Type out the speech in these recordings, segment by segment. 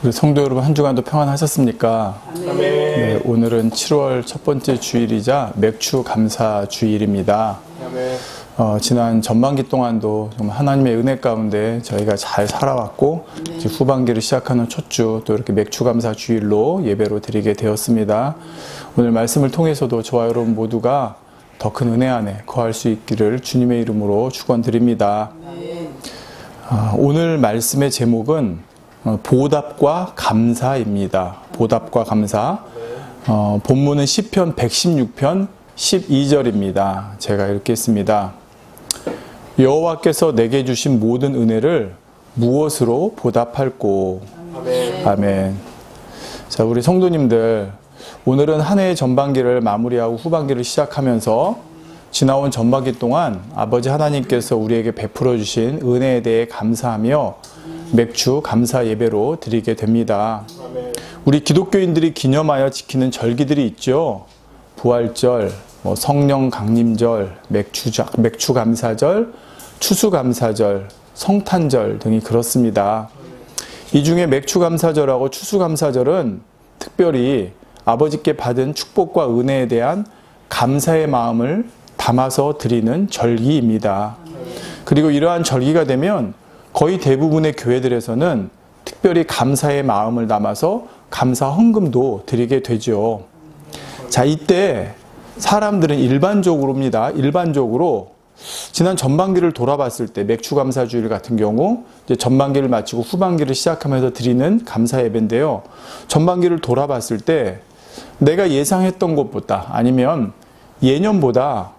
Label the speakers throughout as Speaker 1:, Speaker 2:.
Speaker 1: 우리 성도 여러분, 한 주간도 평안하셨습니까? 네, 오늘은 7월 첫 번째 주일이자 맥주 감사 주일입니다. 지난 전반기 동안도 정말 하나님의 은혜 가운데 저희가 잘 살아왔고, 이제 후반기를 시작하는 첫 주 또 이렇게 맥주 감사 주일로 예배로 드리게 되었습니다. 오늘 말씀을 통해서도 저와 여러분 모두가 더 큰 은혜 안에 거할 수 있기를 주님의 이름으로 축원드립니다. 오늘 말씀의 제목은 보답과 감사입니다. 보답과 감사. 본문은 시편 116편 12절입니다. 제가 읽겠습니다. 여호와께서 내게 주신 모든 은혜를 무엇으로 보답할꼬. 아멘. 자, 우리 성도님들, 오늘은 한 해의 전반기를 마무리하고 후반기를 시작하면서 지나온 전반기 동안 아버지 하나님께서 우리에게 베풀어 주신 은혜에 대해 감사하며 맥주 감사 예배로 드리게 됩니다. 우리 기독교인들이 기념하여 지키는 절기들이 있죠. 부활절, 성령 강림절, 맥주 감사절, 추수 감사절, 성탄절 등이 그렇습니다. 이 중에 맥주 감사절하고 추수 감사절은 특별히 아버지께 받은 축복과 은혜에 대한 감사의 마음을 담아서 드리는 절기입니다. 그리고 이러한 절기가 되면 거의 대부분의 교회들에서는 특별히 감사의 마음을 담아서 감사 헌금도 드리게 되죠. 자, 이때 사람들은 일반적으로 지난 전반기를 돌아봤을 때 맥주 감사 주일 같은 경우 이제 전반기를 마치고 후반기를 시작하면서 드리는 감사 예배인데요. 전반기를 돌아봤을 때 내가 예상했던 것보다 아니면 예년보다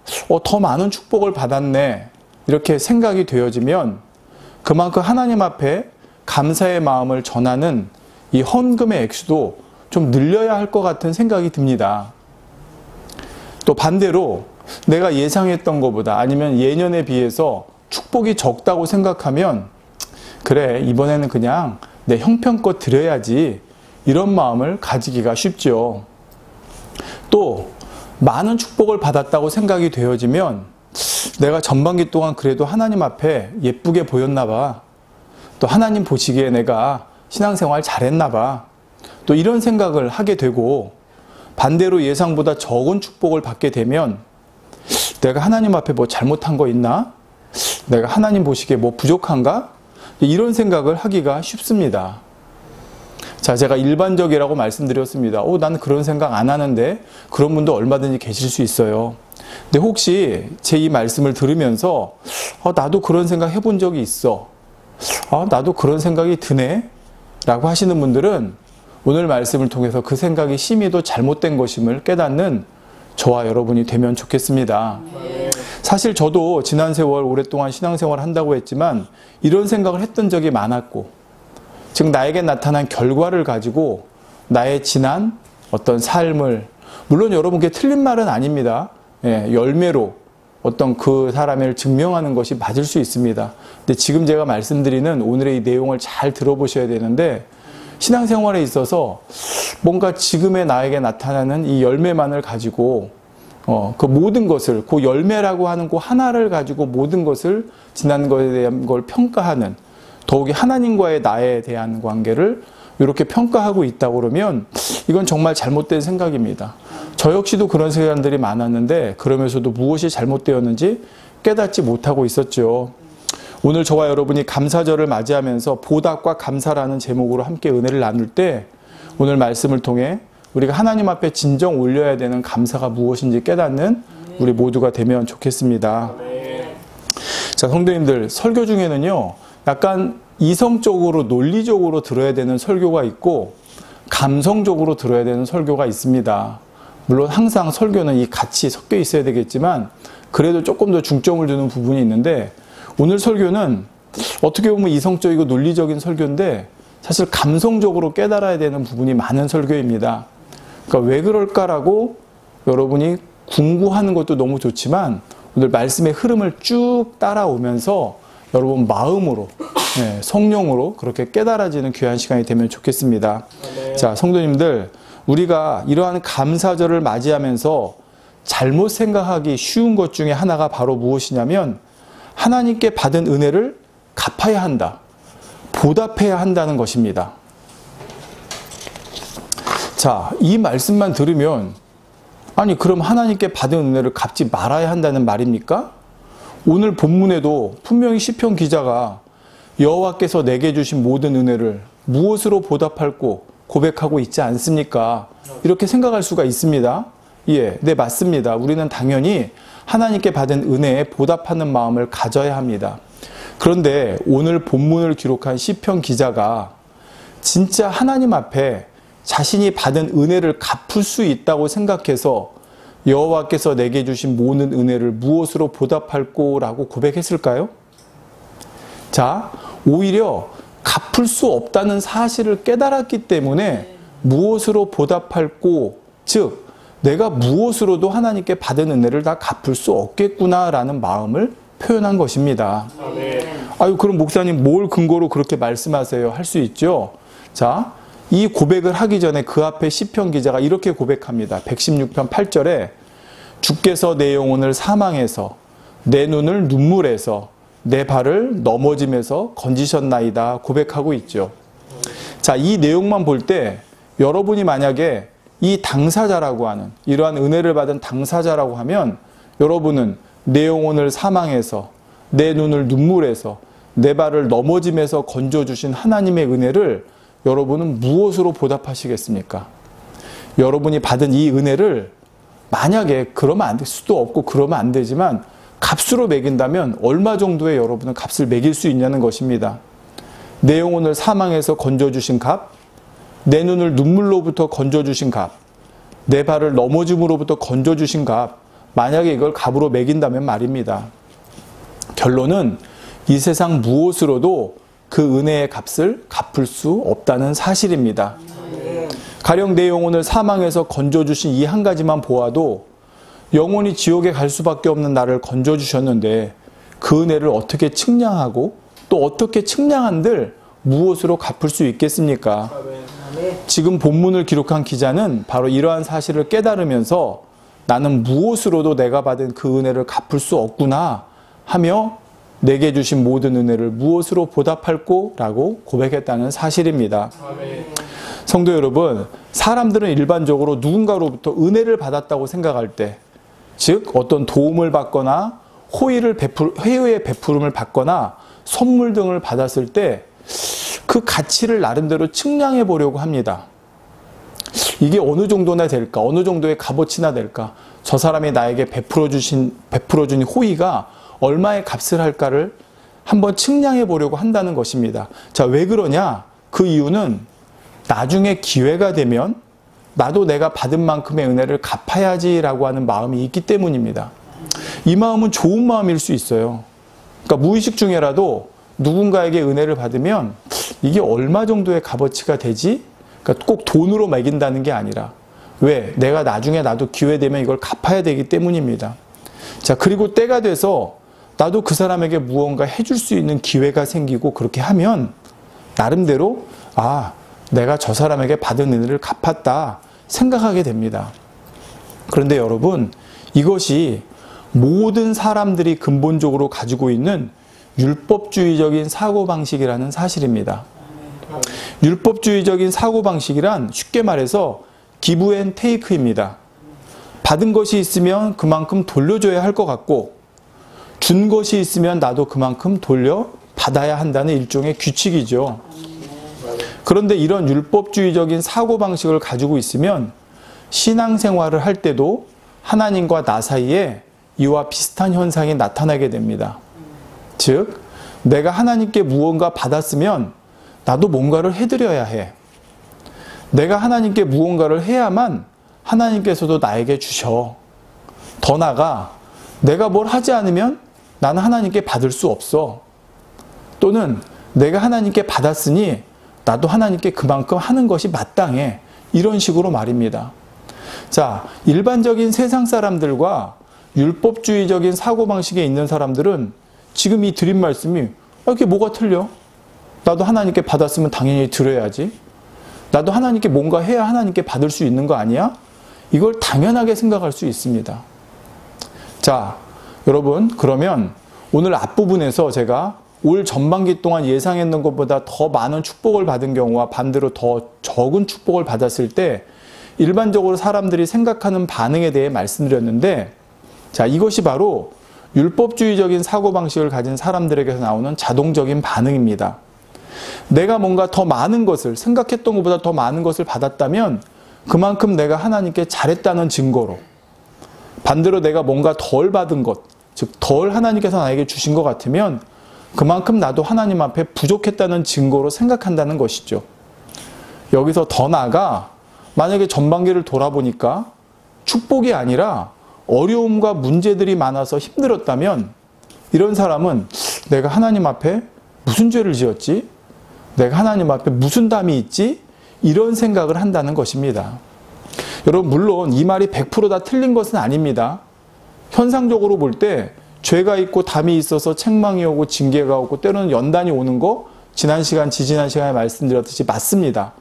Speaker 1: 더 많은 축복을 받았네 이렇게 생각이 되어지면 그만큼 하나님 앞에 감사의 마음을 전하는 이 헌금의 액수도 좀 늘려야 할 것 같은 생각이 듭니다. 또 반대로 내가 예상했던 것보다 아니면 예년에 비해서 축복이 적다고 생각하면 그래, 이번에는 그냥 내 형편껏 드려야지 이런 마음을 가지기가 쉽죠. 또 많은 축복을 받았다고 생각이 되어지면 내가 전반기 동안 그래도 하나님 앞에 예쁘게 보였나 봐. 또 하나님 보시기에 내가 신앙생활 잘했나 봐. 또 이런 생각을 하게 되고, 반대로 예상보다 적은 축복을 받게 되면 내가 하나님 앞에 뭐 잘못한 거 있나? 내가 하나님 보시기에 뭐 부족한가? 이런 생각을 하기가 쉽습니다. 자, 제가 일반적이라고 말씀드렸습니다. 나는 그런 생각 안 하는데, 그런 분도 얼마든지 계실 수 있어요. 근데 혹시 제 이 말씀을 들으면서 나도 그런 생각 해본 적이 있어. 나도 그런 생각이 드네. 라고 하시는 분들은 오늘 말씀을 통해서 그 생각이 심히도 잘못된 것임을 깨닫는 저와 여러분이 되면 좋겠습니다. 사실 저도 지난 세월 오랫동안 신앙생활을 한다고 했지만 이런 생각을 했던 적이 많았고, 즉 나에게 나타난 결과를 가지고 나의 지난 어떤 삶을, 물론 여러분께 틀린 말은 아닙니다. 열매로 어떤 그 사람을 증명하는 것이 맞을 수 있습니다. 근데 지금 제가 말씀드리는 오늘의 이 내용을 잘 들어보셔야 되는데, 신앙생활에 있어서 뭔가 지금의 나에게 나타나는 이 열매만을 가지고 그 모든 것을, 그 열매라고 하는 그 하나를 가지고 모든 것을, 지난 것에 대한 걸 평가하는, 더욱이 하나님과의 나에 대한 관계를 이렇게 평가하고 있다고 그러면 이건 정말 잘못된 생각입니다. 저 역시도 그런 시간들이 많았는데 그러면서도 무엇이 잘못되었는지 깨닫지 못하고 있었죠. 오늘 저와 여러분이 감사절을 맞이하면서 보답과 감사라는 제목으로 함께 은혜를 나눌 때 오늘 말씀을 통해 우리가 하나님 앞에 진정 올려야 되는 감사가 무엇인지 깨닫는 우리 모두가 되면 좋겠습니다. 자, 성도님들, 설교 중에는요, 약간 이성적으로 논리적으로 들어야 되는 설교가 있고 감성적으로 들어야 되는 설교가 있습니다. 물론 항상 설교는 이 같이 섞여 있어야 되겠지만 그래도 조금 더 중점을 두는 부분이 있는데, 오늘 설교는 어떻게 보면 이성적이고 논리적인 설교인데 사실 감성적으로 깨달아야 되는 부분이 많은 설교입니다. 그러니까 왜 그럴까라고 여러분이 궁구하는 것도 너무 좋지만 오늘 말씀의 흐름을 쭉 따라오면서 여러분 마음으로, 성령으로 그렇게 깨달아지는 귀한 시간이 되면 좋겠습니다. 자, 성도님들, 우리가 이러한 감사절을 맞이하면서 잘못 생각하기 쉬운 것 중에 하나가 바로 무엇이냐면 하나님께 받은 은혜를 갚아야 한다, 보답해야 한다는 것입니다. 자, 이 말씀만 들으면 아니 그럼 하나님께 받은 은혜를 갚지 말아야 한다는 말입니까? 오늘 본문에도 분명히 시편 기자가 여호와께서 내게 주신 모든 은혜를 무엇으로 보답할고 고백하고 있지 않습니까? 이렇게 생각할 수가 있습니다. 예, 네, 맞습니다. 우리는 당연히 하나님께 받은 은혜에 보답하는 마음을 가져야 합니다. 그런데 오늘 본문을 기록한 시편 기자가 진짜 하나님 앞에 자신이 받은 은혜를 갚을 수 있다고 생각해서 여호와께서 내게 주신 모든 은혜를 무엇으로 보답할꼬 라고 고백했을까요? 자, 오히려 갚을 수 없다는 사실을 깨달았기 때문에 무엇으로 보답할꼬, 즉 내가 무엇으로도 하나님께 받은 은혜를 다 갚을 수 없겠구나라는 마음을 표현한 것입니다. 아유, 그럼 목사님 뭘 근거로 그렇게 말씀하세요? 할 수 있죠. 자, 이 고백을 하기 전에 그 앞에 시편 기자가 이렇게 고백합니다. 116편 8절에 주께서 내 영혼을 사망에서 내 눈을 눈물에서 내 발을 넘어짐에서 건지셨나이다 고백하고 있죠. 자, 이 내용만 볼 때 여러분이 만약에 이 당사자라고 하는 이러한 은혜를 받은 당사자라고 하면 여러분은 내 영혼을 사망에서 내 눈을 눈물에서 내 발을 넘어짐에서 건져주신 하나님의 은혜를 여러분은 무엇으로 보답하시겠습니까? 여러분이 받은 이 은혜를 만약에 그러면 안 될 수도 없고 그러면 안 되지만 값으로 매긴다면 얼마 정도의 여러분은 값을 매길 수 있냐는 것입니다. 내 영혼을 사망에서 건져주신 값, 내 눈을 눈물로부터 건져주신 값, 내 발을 넘어짐으로부터 건져주신 값, 만약에 이걸 값으로 매긴다면 말입니다. 결론은 이 세상 무엇으로도 그 은혜의 값을 갚을 수 없다는 사실입니다. 가령 내 영혼을 사망에서 건져주신 이 한 가지만 보아도 영원히 지옥에 갈 수밖에 없는 나를 건져주셨는데 그 은혜를 어떻게 측량하고 또 어떻게 측량한들 무엇으로 갚을 수 있겠습니까? 지금 본문을 기록한 기자는 바로 이러한 사실을 깨달으면서 나는 무엇으로도 내가 받은 그 은혜를 갚을 수 없구나 하며 내게 주신 모든 은혜를 무엇으로 보답할꼬? 라고 고백했다는 사실입니다. 성도 여러분, 사람들은 일반적으로 누군가로부터 은혜를 받았다고 생각할 때, 즉 어떤 도움을 받거나 회유의 베푸름을 받거나 선물 등을 받았을 때 그 가치를 나름대로 측량해 보려고 합니다. 이게 어느 정도나 될까? 어느 정도의 값어치나 될까? 저 사람이 나에게 베풀어준 호의가 얼마의 값을 할까를 한번 측량해 보려고 한다는 것입니다. 자, 왜 그러냐? 그 이유는 나중에 기회가 되면 나도 내가 받은 만큼의 은혜를 갚아야지라고 하는 마음이 있기 때문입니다. 이 마음은 좋은 마음일 수 있어요. 그러니까 무의식 중에라도 누군가에게 은혜를 받으면 이게 얼마 정도의 값어치가 되지? 그러니까 꼭 돈으로 매긴다는 게 아니라 왜? 내가 나중에 나도 기회 되면 이걸 갚아야 되기 때문입니다. 자, 그리고 때가 돼서 나도 그 사람에게 무언가 해줄 수 있는 기회가 생기고 그렇게 하면 나름대로 내가 저 사람에게 받은 은혜를 갚았다 생각하게 됩니다. 그런데 여러분, 이것이 모든 사람들이 근본적으로 가지고 있는 율법주의적인 사고방식이라는 사실입니다. 율법주의적인 사고방식이란 쉽게 말해서 기브 앤 테이크입니다. 받은 것이 있으면 그만큼 돌려줘야 할 것 같고 준 것이 있으면 나도 그만큼 돌려받아야 한다는 일종의 규칙이죠. 그런데 이런 율법주의적인 사고방식을 가지고 있으면 신앙생활을 할 때도 하나님과 나 사이에 이와 비슷한 현상이 나타나게 됩니다. 즉, 내가 하나님께 무언가 받았으면 나도 뭔가를 해드려야 해. 내가 하나님께 무언가를 해야만 하나님께서도 나에게 주셔. 더 나아가 내가 뭘 하지 않으면 나는 하나님께 받을 수 없어. 또는 내가 하나님께 받았으니 나도 하나님께 그만큼 하는 것이 마땅해. 이런 식으로 말입니다. 자, 일반적인 세상 사람들과 율법주의적인 사고방식에 있는 사람들은 지금 이 드린 말씀이 이게 뭐가 틀려? 나도 하나님께 받았으면 당연히 드려야지. 나도 하나님께 뭔가 해야 하나님께 받을 수 있는 거 아니야? 이걸 당연하게 생각할 수 있습니다. 자, 여러분, 그러면 오늘 앞부분에서 제가 올 전반기 동안 예상했던 것보다 더 많은 축복을 받은 경우와 반대로 더 적은 축복을 받았을 때 일반적으로 사람들이 생각하는 반응에 대해 말씀드렸는데, 자, 이것이 바로 율법주의적인 사고방식을 가진 사람들에게서 나오는 자동적인 반응입니다. 내가 뭔가 더 많은 것을, 생각했던 것보다 더 많은 것을 받았다면 그만큼 내가 하나님께 잘했다는 증거로, 반대로 내가 뭔가 덜 받은 것, 즉 덜 하나님께서 나에게 주신 것 같으면 그만큼 나도 하나님 앞에 부족했다는 증거로 생각한다는 것이죠. 여기서 더 나아가 만약에 전반기를 돌아보니까 축복이 아니라 어려움과 문제들이 많아서 힘들었다면, 이런 사람은 내가 하나님 앞에 무슨 죄를 지었지? 내가 하나님 앞에 무슨 담이 있지? 이런 생각을 한다는 것입니다. 여러분, 물론 이 말이 100% 다 틀린 것은 아닙니다. 현상적으로 볼 때 죄가 있고 담이 있어서 책망이 오고 징계가 오고 때로는 연단이 오는 거, 지난 시간, 지지난 시간에 말씀드렸듯이 맞습니다.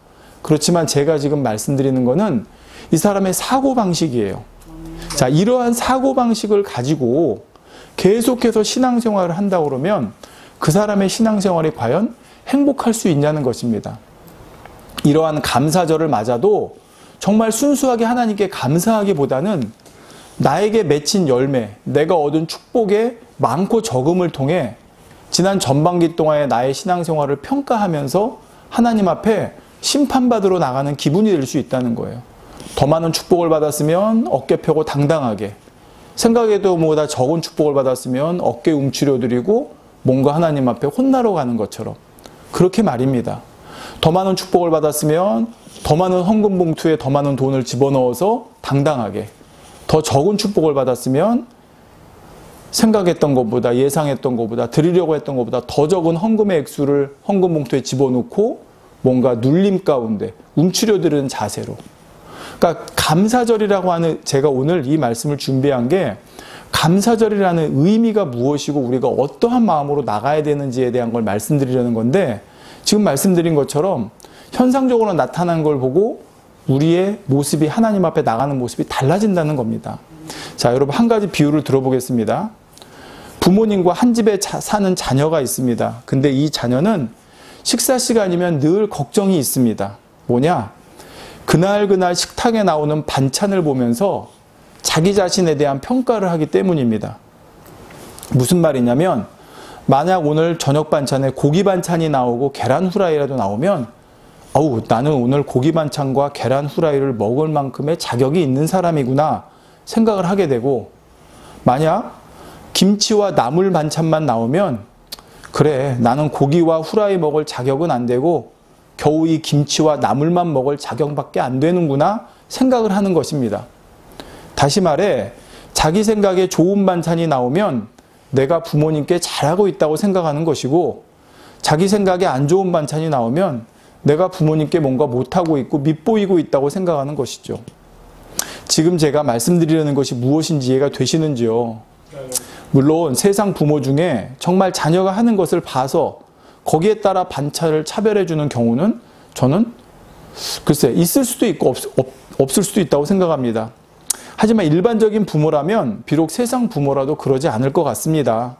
Speaker 1: 그렇지만 제가 지금 말씀드리는 거는 이 사람의 사고방식이에요. 자, 이러한 사고방식을 가지고 계속해서 신앙생활을 한다고 그러면 그 사람의 신앙생활이 과연 행복할 수 있냐는 것입니다. 이러한 감사절을 맞아도 정말 순수하게 하나님께 감사하기보다는 나에게 맺힌 열매, 내가 얻은 축복의 많고 적음을 통해 지난 전반기 동안의 나의 신앙생활을 평가하면서 하나님 앞에 심판받으러 나가는 기분이 될 수 있다는 거예요. 더 많은 축복을 받았으면 어깨 펴고 당당하게, 생각에도 보다 적은 축복을 받았으면 어깨 움츠려드리고 뭔가 하나님 앞에 혼나러 가는 것처럼, 그렇게 말입니다. 더 많은 축복을 받았으면 더 많은 헌금 봉투에 더 많은 돈을 집어넣어서 당당하게, 더 적은 축복을 받았으면 생각했던 것보다, 예상했던 것보다, 드리려고 했던 것보다 더 적은 헌금의 액수를 헌금 봉투에 집어넣고 뭔가 눌림 가운데 움츠려드리는 자세로. 그러니까 감사절이라고 하는, 제가 오늘 이 말씀을 준비한 게 감사절이라는 의미가 무엇이고 우리가 어떠한 마음으로 나가야 되는지에 대한 걸 말씀드리려는 건데, 지금 말씀드린 것처럼 현상적으로 나타난 걸 보고 우리의 모습이, 하나님 앞에 나가는 모습이 달라진다는 겁니다. 자, 여러분, 한 가지 비유를 들어보겠습니다. 부모님과 한 집에 사는 자녀가 있습니다. 근데 이 자녀는 식사 시간이면 늘 걱정이 있습니다. 뭐냐? 그날 식탁에 나오는 반찬을 보면서 자기 자신에 대한 평가를 하기 때문입니다. 무슨 말이냐면, 만약 오늘 저녁 반찬에 고기 반찬이 나오고 계란 후라이라도 나오면, 나는 오늘 고기 반찬과 계란 후라이를 먹을 만큼의 자격이 있는 사람이구나 생각을 하게 되고, 만약 김치와 나물 반찬만 나오면, 그래, 나는 고기와 후라이 먹을 자격은 안 되고 겨우 이 김치와 나물만 먹을 자격밖에 안 되는구나 생각을 하는 것입니다. 다시 말해, 자기 생각에 좋은 반찬이 나오면 내가 부모님께 잘하고 있다고 생각하는 것이고, 자기 생각에 안 좋은 반찬이 나오면 내가 부모님께 뭔가 못하고 있고 밉보이고 있다고 생각하는 것이죠. 지금 제가 말씀드리려는 것이 무엇인지 이해가 되시는지요? 물론 세상 부모 중에 정말 자녀가 하는 것을 봐서 거기에 따라 반찬을 차별해 주는 경우는 저는 글쎄 있을 수도 있고 없을 수도 있다고 생각합니다. 하지만 일반적인 부모라면 비록 세상 부모라도 그러지 않을 것 같습니다.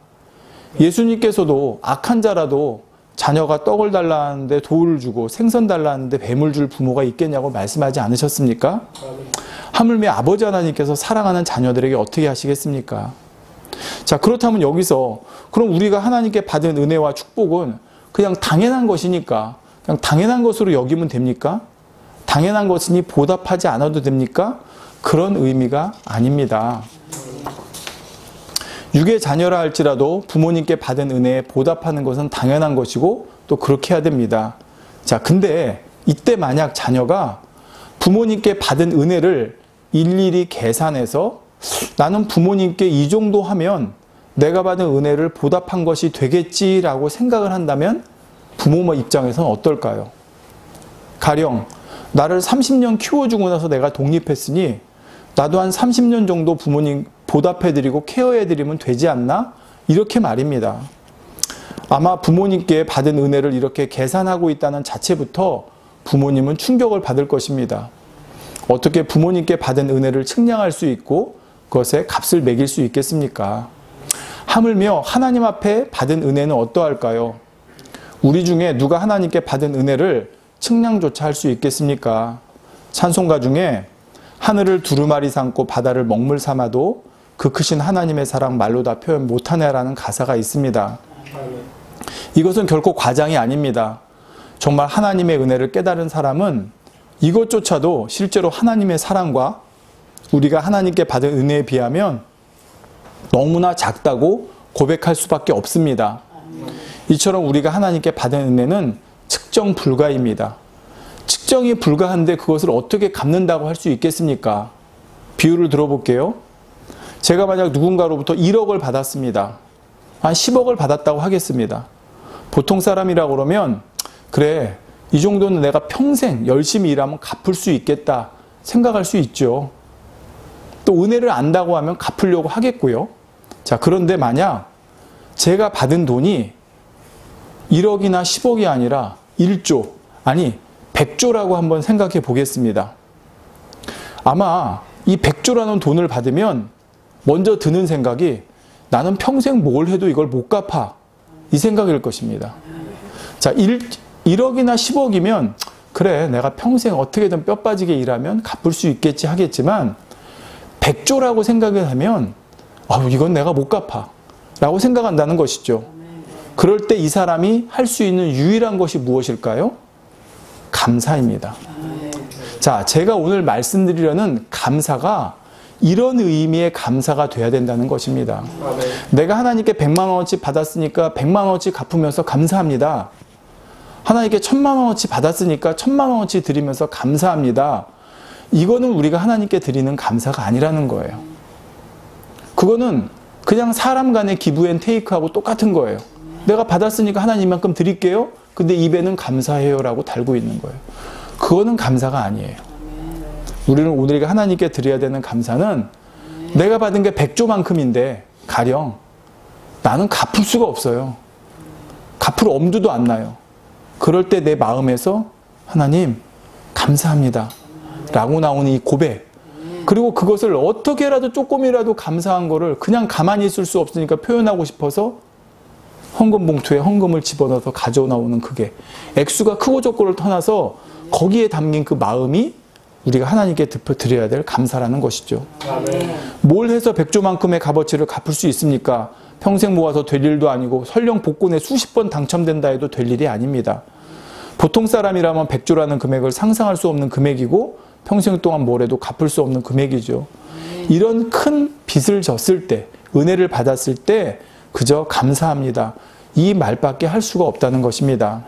Speaker 1: 예수님께서도 악한 자라도 자녀가 떡을 달라는데 돌을 주고 생선 달라는데 뱀을 줄 부모가 있겠냐고 말씀하지 않으셨습니까? 하물며 아버지 하나님께서 사랑하는 자녀들에게 어떻게 하시겠습니까? 자, 그렇다면 여기서 그럼 우리가 하나님께 받은 은혜와 축복은 그냥 당연한 것이니까 그냥 당연한 것으로 여기면 됩니까? 당연한 것이니 보답하지 않아도 됩니까? 그런 의미가 아닙니다. 육의 자녀라 할지라도 부모님께 받은 은혜에 보답하는 것은 당연한 것이고 또 그렇게 해야 됩니다. 자, 근데 이때 만약 자녀가 부모님께 받은 은혜를 일일이 계산해서 나는 부모님께 이 정도 하면 내가 받은 은혜를 보답한 것이 되겠지라고 생각을 한다면 부모 입장에서는 어떨까요? 가령 나를 30년 키워주고 나서 내가 독립했으니 나도 한 30년 정도 부모님 보답해드리고 케어해드리면 되지 않나? 이렇게 말입니다. 아마 부모님께 받은 은혜를 이렇게 계산하고 있다는 자체부터 부모님은 충격을 받을 것입니다. 어떻게 부모님께 받은 은혜를 측량할 수 있고 그것에 값을 매길 수 있겠습니까? 하물며 하나님 앞에 받은 은혜는 어떠할까요? 우리 중에 누가 하나님께 받은 은혜를 측량조차 할 수 있겠습니까? 찬송가 중에 하늘을 두루마리 삼고 바다를 먹물 삼아도 그 크신 하나님의 사랑 말로 다 표현 못하네라는 가사가 있습니다. 이것은 결코 과장이 아닙니다. 정말 하나님의 은혜를 깨달은 사람은 이것조차도 실제로 하나님의 사랑과 우리가 하나님께 받은 은혜에 비하면 너무나 작다고 고백할 수밖에 없습니다. 이처럼 우리가 하나님께 받은 은혜는 측정 불가입니다. 측정이 불가한데 그것을 어떻게 갚는다고 할 수 있겠습니까? 비유를 들어볼게요. 제가 만약 누군가로부터 1억을 받았습니다. 한 10억을 받았다고 하겠습니다. 보통 사람이라고 그러면 그래, 이 정도는 내가 평생 열심히 일하면 갚을 수 있겠다 생각할 수 있죠. 또 은혜를 안다고 하면 갚으려고 하겠고요. 자, 그런데 만약 제가 받은 돈이 1억이나 10억이 아니라 1조, 아니 100조라고 한번 생각해 보겠습니다. 아마 이 100조라는 돈을 받으면 먼저 드는 생각이 나는 평생 뭘 해도 이걸 못 갚아. 이 생각일 것입니다. 자, 1억이나 10억이면 그래, 내가 평생 어떻게든 뼈 빠지게 일하면 갚을 수 있겠지 하겠지만 100조라고 생각을 하면 이건 내가 못 갚아 라고 생각한다는 것이죠. 그럴 때 이 사람이 할 수 있는 유일한 것이 무엇일까요? 감사입니다. 자, 제가 오늘 말씀드리려는 감사가 이런 의미의 감사가 돼야 된다는 것입니다. 내가 하나님께 100만 원어치 받았으니까 100만 원어치 갚으면서 감사합니다. 하나님께 1000만 원어치 받았으니까 1000만 원어치 드리면서 감사합니다. 이거는 우리가 하나님께 드리는 감사가 아니라는 거예요. 그거는 그냥 사람 간의 기브 앤 테이크하고 똑같은 거예요. 내가 받았으니까 하나님만큼 드릴게요. 근데 입에는 감사해요 라고 달고 있는 거예요. 그거는 감사가 아니에요. 우리는 우리가 하나님께 드려야 되는 감사는 내가 받은 게 100조만큼인데 가령 나는 갚을 수가 없어요. 갚을 엄두도 안 나요. 그럴 때 내 마음에서 하나님 감사합니다 라고 나오는 이 고백, 그리고 그것을 어떻게라도 조금이라도 감사한 거를 그냥 가만히 있을 수 없으니까 표현하고 싶어서 헌금 봉투에 헌금을 집어넣어서 가져 나오는 그게 액수가 크고 적고를 떠나서 거기에 담긴 그 마음이 우리가 하나님께 드려야 될 감사라는 것이죠. 뭘 해서 100조만큼의 값어치를 갚을 수 있습니까? 평생 모아서 될 일도 아니고 설령 복권에 수십 번 당첨된다 해도 될 일이 아닙니다. 보통 사람이라면 100조라는 금액을 상상할 수 없는 금액이고 평생 동안 뭘 해도 갚을 수 없는 금액이죠. 이런 큰 빚을 졌을 때, 은혜를 받았을 때 그저 감사합니다. 이 말밖에 할 수가 없다는 것입니다.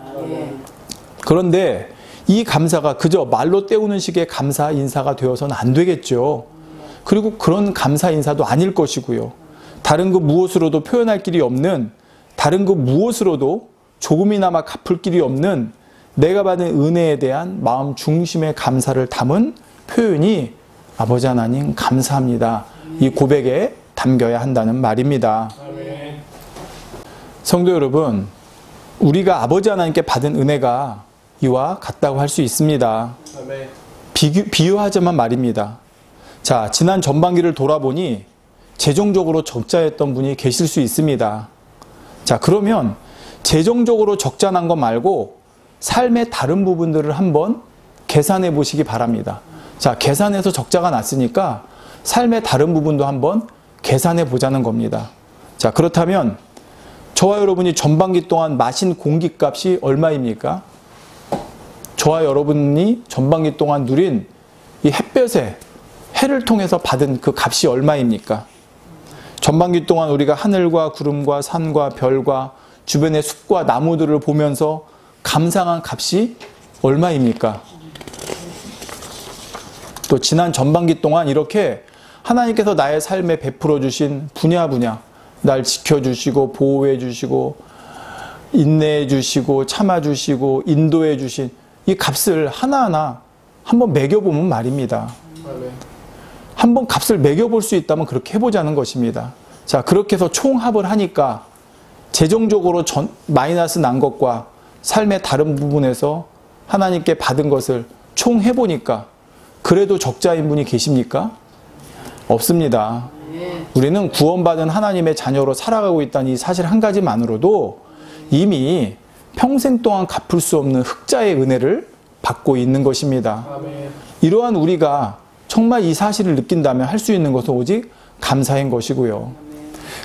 Speaker 1: 그런데 이 감사가 그저 말로 때우는 식의 감사 인사가 되어서는 안 되겠죠. 그리고 그런 감사 인사도 아닐 것이고요. 다른 그 무엇으로도 표현할 길이 없는, 다른 그 무엇으로도 조금이나마 갚을 길이 없는 내가 받은 은혜에 대한 마음 중심의 감사를 담은 표현이 아버지 하나님 감사합니다. 이 고백에 담겨야 한다는 말입니다. 성도 여러분, 우리가 아버지 하나님께 받은 은혜가 이와 같다고 할 수 있습니다. 비유하자면 말입니다. 자, 지난 전반기를 돌아보니 재정적으로 적자였던 분이 계실 수 있습니다. 자, 그러면 재정적으로 적자 난 것 말고 삶의 다른 부분들을 한번 계산해 보시기 바랍니다. 자, 계산해서 적자가 났으니까 삶의 다른 부분도 한번 계산해 보자는 겁니다. 자, 그렇다면 저와 여러분이 전반기 동안 마신 공기값이 얼마입니까? 저와 여러분이 전반기 동안 누린 이 햇볕에 해를 통해서 받은 그 값이 얼마입니까? 전반기 동안 우리가 하늘과 구름과 산과 별과 주변의 숲과 나무들을 보면서 감상한 값이 얼마입니까? 또 지난 전반기 동안 이렇게 하나님께서 나의 삶에 베풀어 주신 분야 날 지켜주시고 보호해 주시고 인내해 주시고 참아 주시고 인도해 주신 이 값을 하나하나 한번 매겨보면 말입니다. 한번 값을 매겨볼 수 있다면 그렇게 해보자는 것입니다. 자, 그렇게 해서 총합을 하니까 재정적으로 마이너스 난 것과 삶의 다른 부분에서 하나님께 받은 것을 총해보니까 그래도 적자인 분이 계십니까? 없습니다. 우리는 구원받은 하나님의 자녀로 살아가고 있다는 이 사실 한 가지만으로도 이미 평생 동안 갚을 수 없는 흑자의 은혜를 받고 있는 것입니다.
Speaker 2: 아멘.
Speaker 1: 이러한 우리가 정말 이 사실을 느낀다면 할 수 있는 것은 오직 감사인 것이고요.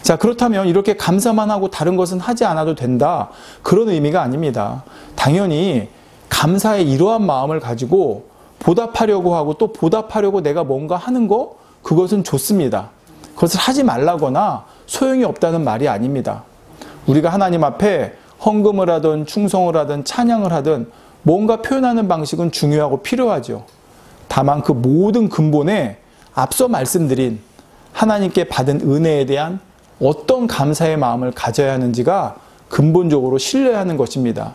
Speaker 1: 자, 그렇다면 이렇게 감사만 하고 다른 것은 하지 않아도 된다, 그런 의미가 아닙니다. 당연히 감사의 이러한 마음을 가지고 보답하려고 하고 또 보답하려고 내가 뭔가 하는 거, 그것은 좋습니다. 그것을 하지 말라거나 소용이 없다는 말이 아닙니다. 우리가 하나님 앞에 헌금을 하든 충성을 하든 찬양을 하든 뭔가 표현하는 방식은 중요하고 필요하죠. 다만 그 모든 근본에 앞서 말씀드린 하나님께 받은 은혜에 대한 어떤 감사의 마음을 가져야 하는지가 근본적으로 신뢰하는 것입니다.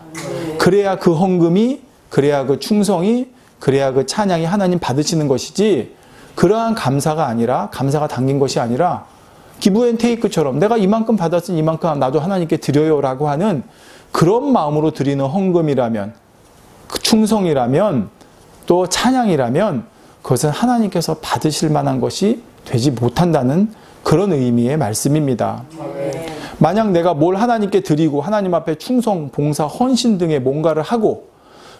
Speaker 1: 그래야 그 헌금이, 그래야 그 충성이, 그래야 그 찬양이 하나님 받으시는 것이지, 그러한 감사가 아니라, 감사가 담긴 것이 아니라 기브앤테이크처럼 내가 이만큼 받았으니 이만큼 나도 하나님께 드려요라고 하는 그런 마음으로 드리는 헌금이라면, 그 충성이라면, 또 찬양이라면 그것은 하나님께서 받으실 만한 것이 되지 못한다는 그런 의미의 말씀입니다. 만약 내가 뭘 하나님께 드리고 하나님 앞에 충성, 봉사, 헌신 등의 뭔가를 하고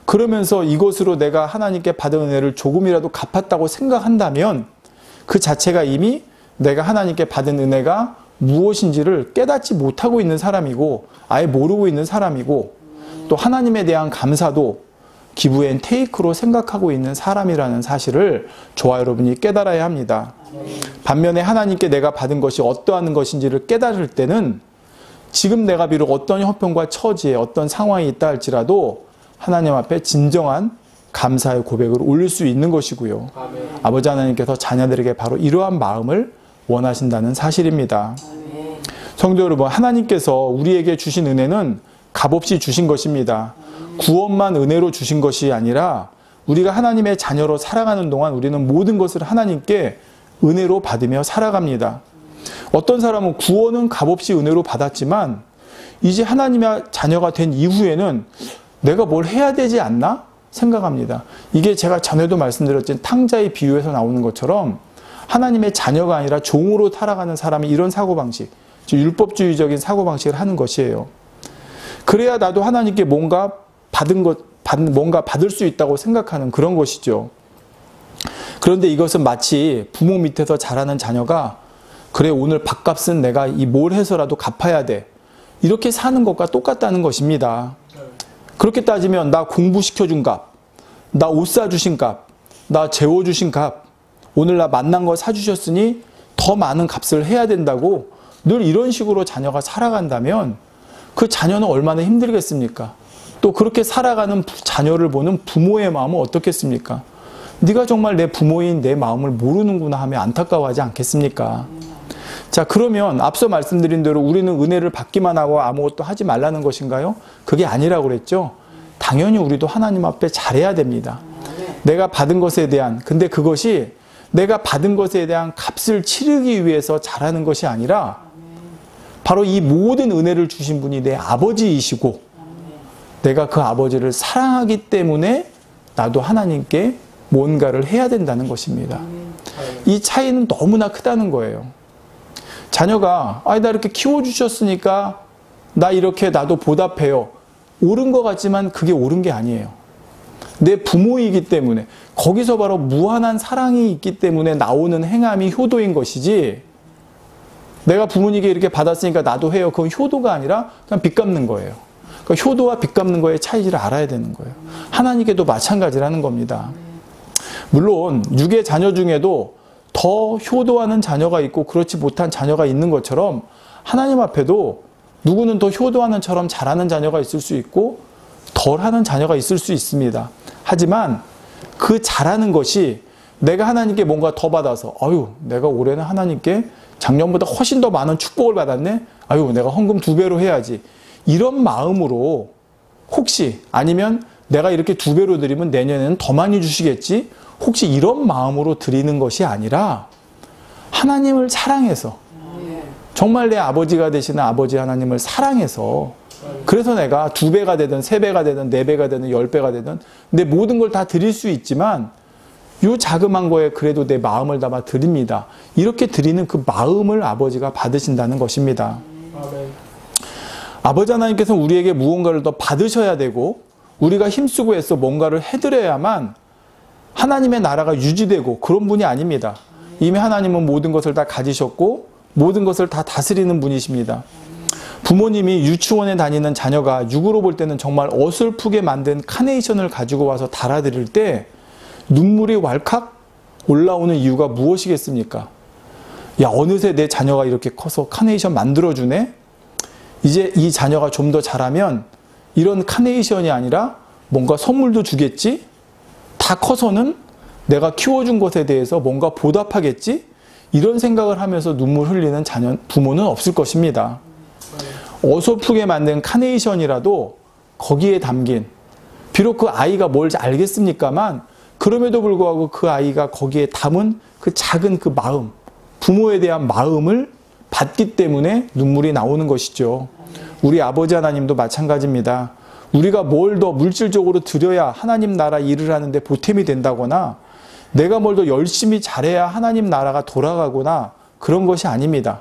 Speaker 1: 그러면서 이것으로 내가 하나님께 받은 은혜를 조금이라도 갚았다고 생각한다면 그 자체가 이미 내가 하나님께 받은 은혜가 무엇인지를 깨닫지 못하고 있는 사람이고 아예 모르고 있는 사람이고 또 하나님에 대한 감사도 기브앤테이크로 생각하고 있는 사람이라는 사실을 저와 여러분이 깨달아야 합니다. 반면에 하나님께 내가 받은 것이 어떠한 것인지를 깨달을 때는 지금 내가 비록 어떤 형편과 처지에 어떤 상황이 있다 할지라도 하나님 앞에 진정한 감사의 고백을 올릴 수 있는 것이고요.
Speaker 2: 아멘.
Speaker 1: 아버지 하나님께서 자녀들에게 바로 이러한 마음을 원하신다는 사실입니다.
Speaker 2: 아멘.
Speaker 1: 성도 여러분, 하나님께서 우리에게 주신 은혜는 값없이 주신 것입니다. 구원만 은혜로 주신 것이 아니라 우리가 하나님의 자녀로 살아가는 동안 우리는 모든 것을 하나님께 은혜로 받으며 살아갑니다. 어떤 사람은 구원은 값없이 은혜로 받았지만 이제 하나님의 자녀가 된 이후에는 내가 뭘 해야 되지 않나 생각합니다. 이게 제가 전에도 말씀드렸지만 탕자의 비유에서 나오는 것처럼 하나님의 자녀가 아니라 종으로 살아가는 사람이 이런 사고방식, 즉 율법주의적인 사고방식을 하는 것이에요. 그래야 나도 하나님께 뭔가 뭔가 받을 수 있다고 생각하는 그런 것이죠. 그런데 이것은 마치 부모 밑에서 자라는 자녀가 그래 오늘 밥값은 내가 이 뭘 해서라도 갚아야 돼, 이렇게 사는 것과 똑같다는 것입니다. 그렇게 따지면 나 공부시켜준 값, 나 옷 사주신 값, 나 재워주신 값, 오늘 나 만난 거 사주셨으니 더 많은 값을 해야 된다고 늘 이런 식으로 자녀가 살아간다면 그 자녀는 얼마나 힘들겠습니까? 또 그렇게 살아가는 자녀를 보는 부모의 마음은 어떻겠습니까? 네가 정말 내 부모인 내 마음을 모르는구나 하며 안타까워하지 않겠습니까? 자, 그러면 앞서 말씀드린 대로 우리는 은혜를 받기만 하고 아무것도 하지 말라는 것인가요? 그게 아니라고 그랬죠? 당연히 우리도 하나님 앞에 잘해야 됩니다. 내가 받은 것에 대한, 근데 그것이 내가 받은 것에 대한 값을 치르기 위해서 잘하는 것이 아니라 바로 이 모든 은혜를 주신 분이 내 아버지이시고 내가 그 아버지를 사랑하기 때문에 나도 하나님께 뭔가를 해야 된다는 것입니다. 이 차이는 너무나 크다는 거예요. 자녀가 나 이렇게 키워주셨으니까 나 이렇게 나도 보답해요. 옳은 것 같지만 그게 옳은 게 아니에요. 내 부모이기 때문에 거기서 바로 무한한 사랑이 있기 때문에 나오는 행함이 효도인 것이지, 내가 부모님께 이렇게 받았으니까 나도 해요, 그건 효도가 아니라 그냥 빚 갚는 거예요. 그러니까 효도와 빚 갚는 거의 차이를 알아야 되는 거예요. 하나님께도 마찬가지라는 겁니다. 물론 육의 자녀 중에도 더 효도하는 자녀가 있고 그렇지 못한 자녀가 있는 것처럼 하나님 앞에도 누구는 더 효도하는 처럼 잘하는 자녀가 있을 수 있고 덜하는 자녀가 있을 수 있습니다. 하지만 그 잘하는 것이 내가 하나님께 뭔가 더 받아서 내가 올해는 하나님께 작년보다 훨씬 더 많은 축복을 받았네, 내가 헌금 2배로 해야지, 이런 마음으로, 혹시 아니면 내가 이렇게 2배로 드리면 내년에는 더 많이 주시겠지, 혹시 이런 마음으로 드리는 것이 아니라 하나님을 사랑해서, 정말 내 아버지가 되시는 아버지 하나님을 사랑해서, 그래서 내가 2배가 되든 3배가 되든 4배가 되든 10배가 되든 내 모든 걸 다 드릴 수 있지만 이 자그마한 거에 그래도 내 마음을 담아 드립니다. 이렇게 드리는 그 마음을 아버지가 받으신다는 것입니다. 아버지 하나님께서 우리에게 무언가를 더 받으셔야 되고 우리가 힘쓰고 애써 뭔가를 해드려야만 하나님의 나라가 유지되고 그런 분이 아닙니다. 이미 하나님은 모든 것을 다 가지셨고 모든 것을 다 다스리는 분이십니다. 부모님이 유치원에 다니는 자녀가 육으로 볼 때는 정말 어설프게 만든 카네이션을 가지고 와서 달아드릴 때 눈물이 왈칵 올라오는 이유가 무엇이겠습니까? 야, 어느새 내 자녀가 이렇게 커서 카네이션 만들어주네? 이제 이 자녀가 좀 더 자라면 이런 카네이션이 아니라 뭔가 선물도 주겠지? 다 커서는 내가 키워준 것에 대해서 뭔가 보답하겠지? 이런 생각을 하면서 눈물 흘리는 부모는 없을 것입니다. 어설프게 만든 카네이션이라도 거기에 담긴, 비록 그 아이가 뭘 알겠습니까만 그럼에도 불구하고 그 아이가 거기에 담은 그 작은 그 마음, 부모에 대한 마음을 받기 때문에 눈물이 나오는 것이죠. 우리 아버지 하나님도 마찬가지입니다. 우리가 뭘 더 물질적으로 드려야 하나님 나라 일을 하는데 보탬이 된다거나 내가 뭘 더 열심히 잘해야 하나님 나라가 돌아가거나 그런 것이 아닙니다.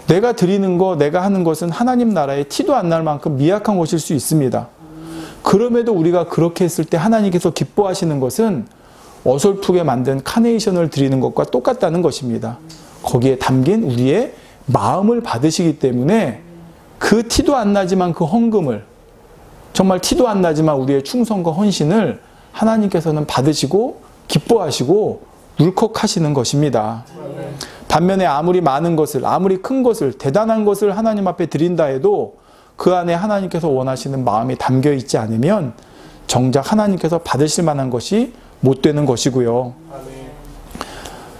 Speaker 1: 내가 드리는 거, 내가 하는 것은 하나님 나라에 티도 안 날 만큼 미약한 것일 수 있습니다. 그럼에도 우리가 그렇게 했을 때 하나님께서 기뻐하시는 것은 어설프게 만든 카네이션을 드리는 것과 똑같다는 것입니다. 거기에 담긴 우리의 마음을 받으시기 때문에 그 티도 안 나지만 그 헌금을, 정말 티도 안 나지만 우리의 충성과 헌신을 하나님께서는 받으시고 기뻐하시고 울컥하시는 것입니다. 반면에 아무리 많은 것을, 아무리 큰 것을, 대단한 것을 하나님 앞에 드린다 해도 그 안에 하나님께서 원하시는 마음이 담겨 있지 않으면 정작 하나님께서 받으실 만한 것이 못 되는 것이고요.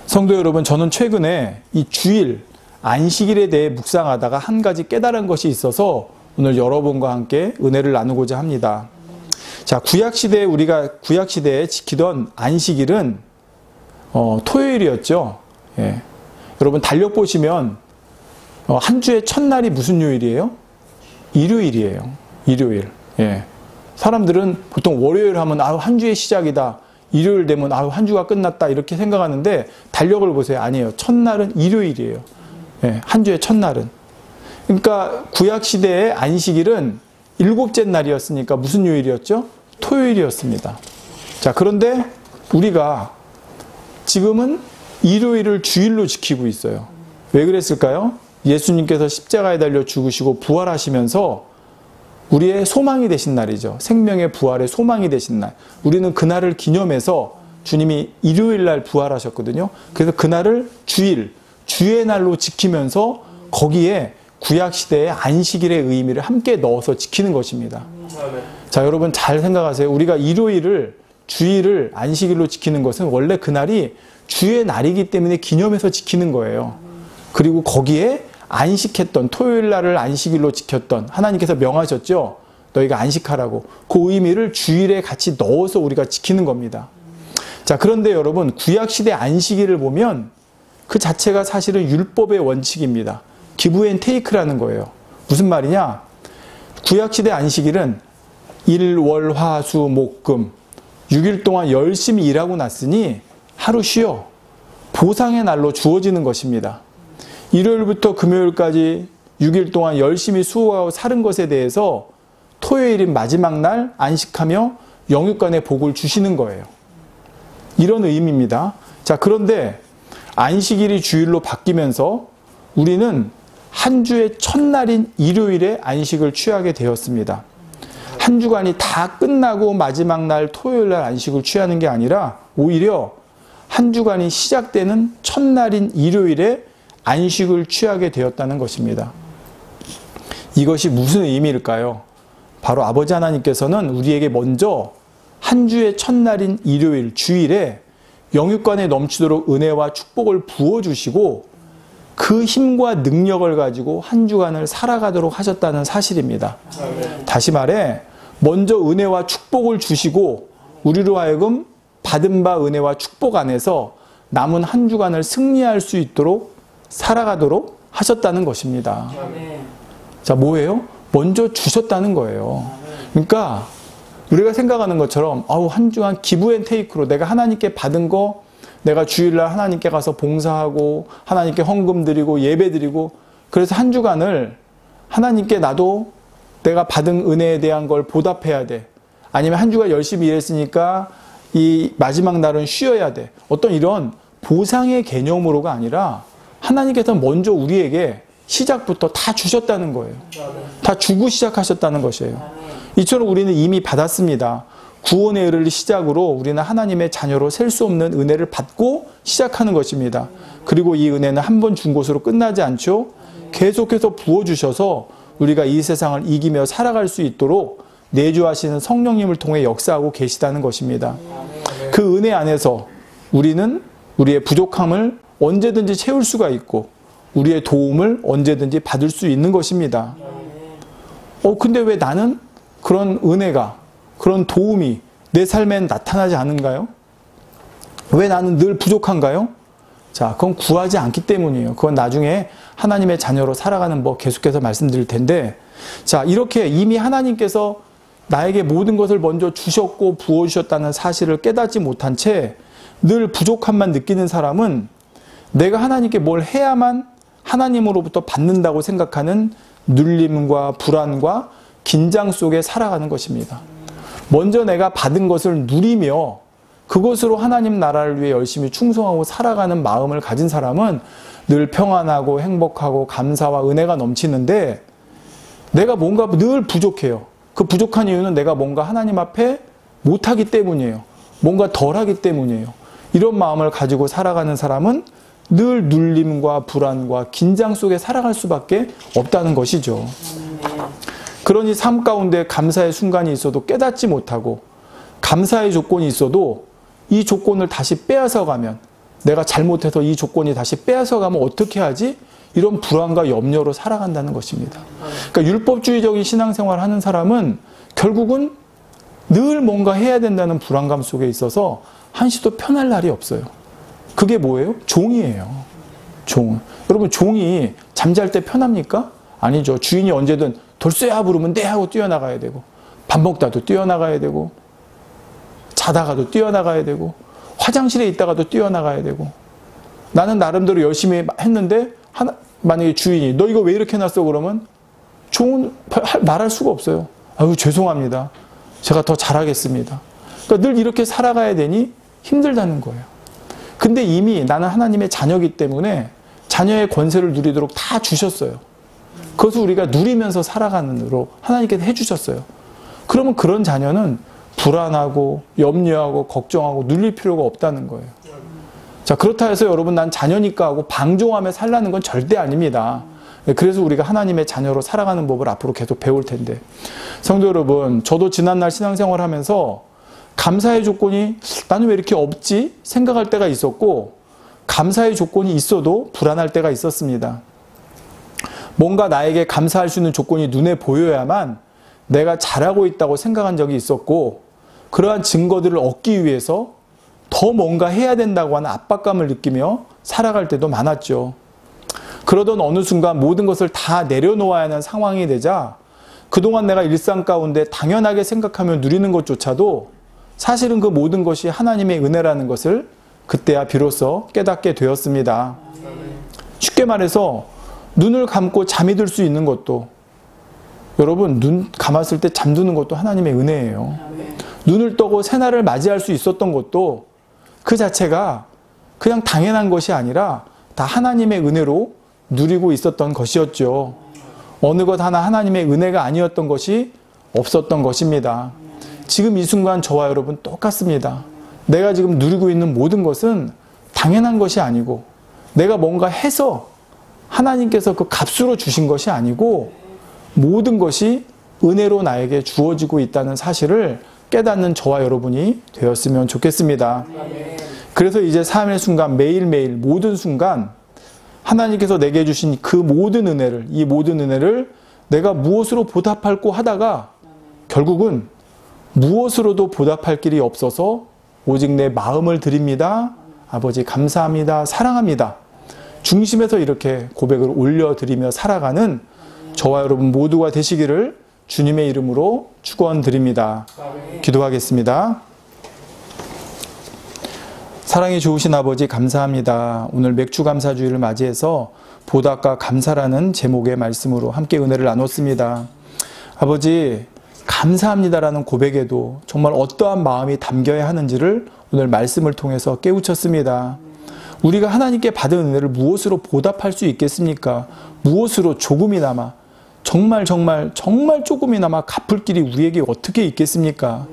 Speaker 1: 성도 여러분, 저는 최근에 이 주일, 안식일에 대해 묵상하다가 한 가지 깨달은 것이 있어서 오늘 여러분과 함께 은혜를 나누고자 합니다. 자, 우리가 구약시대에 지키던 안식일은 토요일이었죠. 예. 여러분 달력 보시면 한 주의 첫날이 무슨 요일이에요? 일요일이에요. 일요일. 예. 사람들은 보통 월요일 하면 한 주의 시작이다. 일요일 되면 한 주가 끝났다 이렇게 생각하는데 달력을 보세요. 아니에요. 첫날은 일요일이에요. 예. 한 주의 첫날은. 그러니까 구약시대의 안식일은 일곱째 날이었으니까 무슨 요일이었죠? 토요일이었습니다. 자, 그런데 우리가 지금은 일요일을 주일로 지키고 있어요. 왜 그랬을까요? 예수님께서 십자가에 달려 죽으시고 부활하시면서 우리의 소망이 되신 날이죠. 생명의 부활의 소망이 되신 날. 우리는 그날을 기념해서 주님이 일요일 날 부활하셨거든요. 그래서 그날을 주의 날로 지키면서 거기에 구약시대의 안식일의 의미를 함께 넣어서 지키는 것입니다. 자, 여러분 잘 생각하세요. 우리가 일요일을, 주일을 안식일로 지키는 것은 원래 그날이 주의 날이기 때문에 기념해서 지키는 거예요. 그리고 거기에 안식했던, 토요일 날을 안식일로 지켰던, 하나님께서 명하셨죠. 너희가 안식하라고. 그 의미를 주일에 같이 넣어서 우리가 지키는 겁니다. 자, 그런데 여러분 구약시대 안식일을 보면 그 자체가 사실은 율법의 원칙입니다. 기브 앤 테이크라는 거예요. 무슨 말이냐? 구약시대 안식일은 일, 월, 화, 수, 목, 금 6일 동안 열심히 일하고 났으니 하루 쉬어. 보상의 날로 주어지는 것입니다. 일요일부터 금요일까지 6일 동안 열심히 수고하고 사는 것에 대해서 토요일인 마지막 날 안식하며 영육간의 복을 주시는 거예요. 이런 의미입니다. 자, 그런데 안식일이 주일로 바뀌면서 우리는 한 주의 첫날인 일요일에 안식을 취하게 되었습니다. 한 주간이 다 끝나고 마지막 날 토요일 날 안식을 취하는 게 아니라 오히려 한 주간이 시작되는 첫날인 일요일에 안식을 취하게 되었다는 것입니다. 이것이 무슨 의미일까요? 바로 아버지 하나님께서는 우리에게 먼저 한 주의 첫날인 일요일, 주일에 영육간에 넘치도록 은혜와 축복을 부어주시고 그 힘과 능력을 가지고 한 주간을 살아가도록 하셨다는 사실입니다. 다시 말해 먼저 은혜와 축복을 주시고 우리로 하여금 받은 바 은혜와 축복 안에서 남은 한 주간을 승리할 수 있도록 살아가도록 하셨다는 것입니다. 자, 뭐예요? 먼저 주셨다는 거예요. 그러니까 우리가 생각하는 것처럼 한 주간 기브 앤 테이크로 내가 하나님께 받은 거 내가 주일날 하나님께 가서 봉사하고 하나님께 헌금 드리고 예배 드리고 그래서 한 주간을 하나님께 나도 내가 받은 은혜에 대한 걸 보답해야 돼. 아니면 한 주가 열심히 일했으니까 이 마지막 날은 쉬어야 돼. 어떤 이런 보상의 개념으로가 아니라 하나님께서 먼저 우리에게 시작부터 다 주셨다는 거예요. 다 주고 시작하셨다는 것이에요. 이처럼 우리는 이미 받았습니다. 구원의 의를 시작으로 우리는 하나님의 자녀로 셀 수 없는 은혜를 받고 시작하는 것입니다. 그리고 이 은혜는 한 번 준 것으로 끝나지 않죠. 계속해서 부어주셔서 우리가 이 세상을 이기며 살아갈 수 있도록 내주하시는 성령님을 통해 역사하고 계시다는 것입니다. 그 은혜 안에서 우리는 우리의 부족함을 언제든지 채울 수가 있고 우리의 도움을 언제든지 받을 수 있는 것입니다. 근데 왜 나는 그런 은혜가, 그런 도움이 내 삶엔 나타나지 않은가요? 왜 나는 늘 부족한가요? 자, 그건 구하지 않기 때문이에요. 그건 나중에 하나님의 자녀로 살아가는 법 계속해서 말씀드릴 텐데, 자, 이렇게 이미 하나님께서 나에게 모든 것을 먼저 주셨고 부어주셨다는 사실을 깨닫지 못한 채 늘 부족함만 느끼는 사람은 내가 하나님께 뭘 해야만 하나님으로부터 받는다고 생각하는 눌림과 불안과 긴장 속에 살아가는 것입니다. 먼저 내가 받은 것을 누리며 그것으로 하나님 나라를 위해 열심히 충성하고 살아가는 마음을 가진 사람은 늘 평안하고 행복하고 감사와 은혜가 넘치는데, 내가 뭔가 늘 부족해요. 그 부족한 이유는 내가 뭔가 하나님 앞에 못하기 때문이에요. 뭔가 덜하기 때문이에요. 이런 마음을 가지고 살아가는 사람은 늘 눌림과 불안과 긴장 속에 살아갈 수밖에 없다는 것이죠. 그러니 삶 가운데 감사의 순간이 있어도 깨닫지 못하고 감사의 조건이 있어도 이 조건을 다시 빼앗아 가면, 내가 잘못해서 이 조건이 다시 빼앗아 가면 어떻게 하지? 이런 불안과 염려로 살아간다는 것입니다. 그러니까 율법주의적인 신앙생활을 하는 사람은 결국은 늘 뭔가 해야 된다는 불안감 속에 있어서 한시도 편할 날이 없어요. 그게 뭐예요? 종이에요. 종. 여러분, 종이 잠잘 때 편합니까? 아니죠. 주인이 언제든 돌쇠야 부르면 네 하고 뛰어나가야 되고, 밥 먹다도 뛰어나가야 되고, 자다가도 뛰어나가야 되고, 화장실에 있다가도 뛰어나가야 되고. 나는 나름대로 열심히 했는데 만약에 주인이 너 이거 왜 이렇게 해놨어? 그러면 종은 말할 수가 없어요. 아유, 죄송합니다. 제가 더 잘하겠습니다. 그러니까 늘 이렇게 살아가야 되니 힘들다는 거예요. 근데 이미 나는 하나님의 자녀이기 때문에 자녀의 권세를 누리도록 다 주셨어요. 그것을 우리가 누리면서 살아가는 으로 하나님께서 해주셨어요. 그러면 그런 자녀는 불안하고 염려하고 걱정하고 눌릴 필요가 없다는 거예요. 자, 그렇다 해서 여러분 난 자녀니까 하고 방종하며 살라는 건 절대 아닙니다. 그래서 우리가 하나님의 자녀로 살아가는 법을 앞으로 계속 배울 텐데, 성도 여러분, 저도 지난날 신앙생활 하면서 감사의 조건이 나는 왜 이렇게 없지? 생각할 때가 있었고, 감사의 조건이 있어도 불안할 때가 있었습니다. 뭔가 나에게 감사할 수 있는 조건이 눈에 보여야만 내가 잘하고 있다고 생각한 적이 있었고, 그러한 증거들을 얻기 위해서 더 뭔가 해야 된다고 하는 압박감을 느끼며 살아갈 때도 많았죠. 그러던 어느 순간 모든 것을 다 내려놓아야 하는 상황이 되자 그동안 내가 일상 가운데 당연하게 생각하며 누리는 것조차도 사실은 그 모든 것이 하나님의 은혜라는 것을 그때야 비로소 깨닫게 되었습니다. 쉽게 말해서 눈을 감고 잠이 들 수 있는 것도, 여러분 눈 감았을 때 잠드는 것도 하나님의 은혜예요. 눈을 떠고 새날을 맞이할 수 있었던 것도 그 자체가 그냥 당연한 것이 아니라 다 하나님의 은혜로 누리고 있었던 것이었죠. 어느 것 하나 하나님의 은혜가 아니었던 것이 없었던 것입니다. 지금 이 순간 저와 여러분 똑같습니다. 내가 지금 누리고 있는 모든 것은 당연한 것이 아니고, 내가 뭔가 해서 하나님께서 그 값으로 주신 것이 아니고, 모든 것이 은혜로 나에게 주어지고 있다는 사실을 깨닫는 저와 여러분이 되었으면 좋겠습니다. 그래서 이제 삶의 순간, 매일매일 모든 순간 하나님께서 내게 주신 그 모든 은혜를, 이 모든 은혜를 내가 무엇으로 보답할고 하다가 결국은 무엇으로도 보답할 길이 없어서 오직 내 마음을 드립니다. 아버지 감사합니다. 사랑합니다. 중심에서 이렇게 고백을 올려드리며 살아가는 저와 여러분 모두가 되시기를 주님의 이름으로 축원드립니다. 기도하겠습니다. 사랑이 좋으신 아버지 감사합니다. 오늘 맥주감사주의를 맞이해서 보답과 감사라는 제목의 말씀으로 함께 은혜를 나눴습니다. 아버지 감사합니다라는 고백에도 정말 어떠한 마음이 담겨야 하는지를 오늘 말씀을 통해서 깨우쳤습니다. 우리가 하나님께 받은 은혜를 무엇으로 보답할 수 있겠습니까? 무엇으로 조금이나마 정말 조금이나마 갚을 길이 우리에게 어떻게 있겠습니까?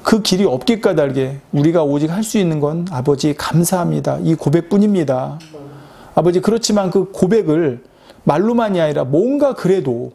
Speaker 1: 그 길이 없기 까닭에 우리가 오직 할 수 있는 건 아버지 감사합니다. 이 고백뿐입니다. 아버지 그렇지만 그 고백을 말로만이 아니라 뭔가 그래도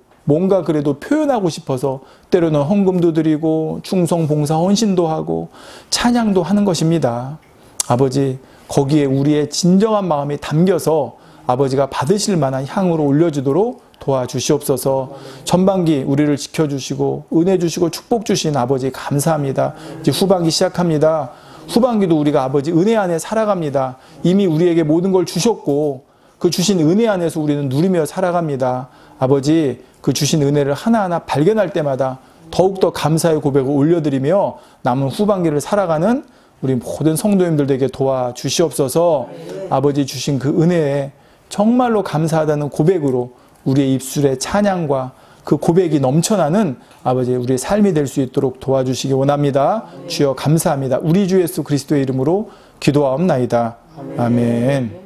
Speaker 1: 표현하고 싶어서 때로는 헌금도 드리고 충성, 봉사, 헌신도 하고 찬양도 하는 것입니다. 아버지 거기에 우리의 진정한 마음이 담겨서 아버지가 받으실 만한 향으로 올려주도록 도와주시옵소서. 전반기 우리를 지켜주시고 은혜 주시고 축복 주신 아버지 감사합니다. 이제 후반기 시작합니다. 후반기도 우리가 아버지 은혜 안에 살아갑니다. 이미 우리에게 모든 걸 주셨고 그 주신 은혜 안에서 우리는 누리며 살아갑니다. 아버지 그 주신 은혜를 하나하나 발견할 때마다 더욱더 감사의 고백을 올려드리며 남은 후반기를 살아가는 우리 모든 성도님들에게 도와주시옵소서. 아버지 주신 그 은혜에 정말로 감사하다는 고백으로 우리의 입술의 찬양과 그 고백이 넘쳐나는 아버지 우리의 삶이 될 수 있도록 도와주시기 원합니다. 주여 감사합니다. 우리 주 예수 그리스도의 이름으로 기도하옵나이다. 아멘.